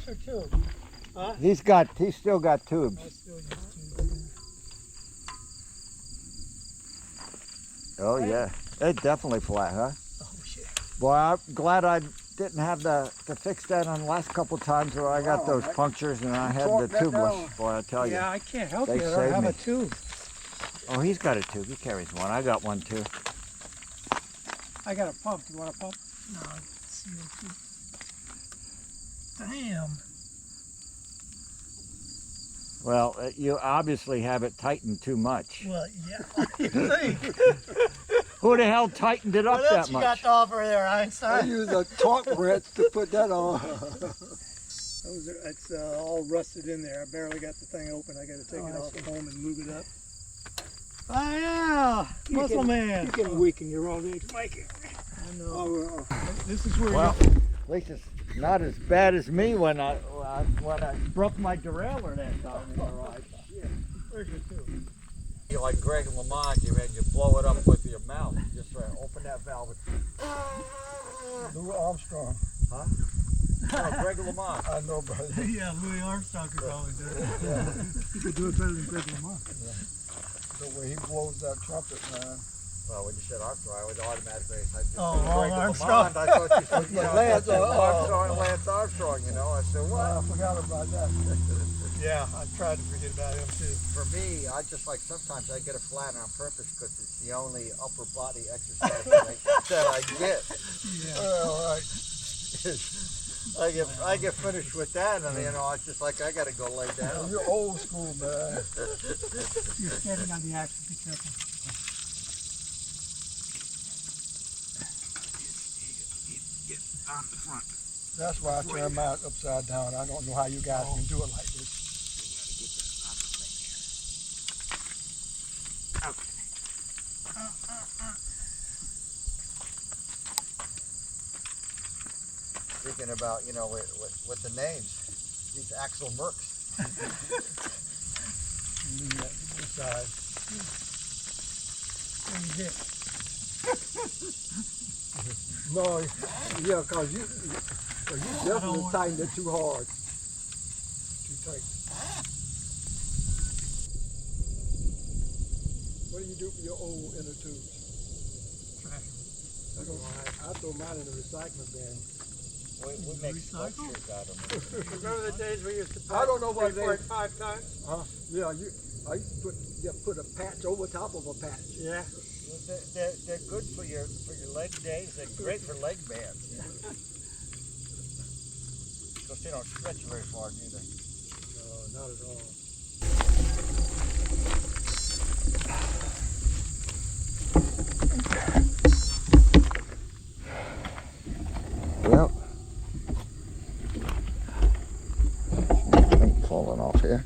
or tube? Huh? He's still got tubes. I still use tubes. Oh yeah, it's definitely flat, huh? Oh shit. Boy, I'm glad I didn't have to fix that on the last couple times where I got those punctures and I had the tubeless. Boy, I tell you. Yeah, I can't help They you. I don't have saved a me. tube. Oh, he's got a tube. He carries one. I got one too. I got a pump. Do you want a pump? No, CO2. Damn. Well, you obviously have it tightened too much. Well, yeah. You think? Who the hell tightened it up What else that you much? got to offer there, I Einstein? use a torque wrench to put that on. It's all rusted in there. I barely got the thing open. I got to take it off home and lube it up. Oh yeah, muscle man. You can weaken your own age. Mike. I know. Oh, This is where Well, at least it's not as bad as me when I broke my derailleur that time in the ride. Where's your tube? You like Greg LeMond, you blow it up with your mouth. Just open that valve. Louis Armstrong. Huh? No, Greg LeMond. I know, brother. Yeah, Louis Armstrong could probably do it. You could do it better than Greg LeMond. Yeah. The way he blows that trumpet, man. Well, when you said Armstrong, I would automatically. Wrong Armstrong. I thought you said Lance Armstrong, Lance Armstrong. You know, I said what? I forgot about that. Yeah, I tried to forget about him too. For me, I just sometimes I get a flat on purpose because it's the only upper body exercise that I get. Yeah. All right. I get finished with that, and it's just like I gotta go lay down. You're old school, man. You're standing on the axle. Be careful. Get on the front. That's why I turn mine upside down. I don't know how you guys can do it like this. Speaking about, with the names, these Axel Mercs. Leave that to the side. No, yeah, because you definitely tightened it too hard. Too tight. What do you do for your old inner tubes? I throw mine in the recycling bin. We make sculptures out of them. Remember the days we used to I don't know what 5 times? Yeah, I used to put a patch over top of a patch. Yeah. They're good for your leg days. They're great for leg bands. Because they don't stretch very far, do they? No, not at all. Well, I'm falling off here.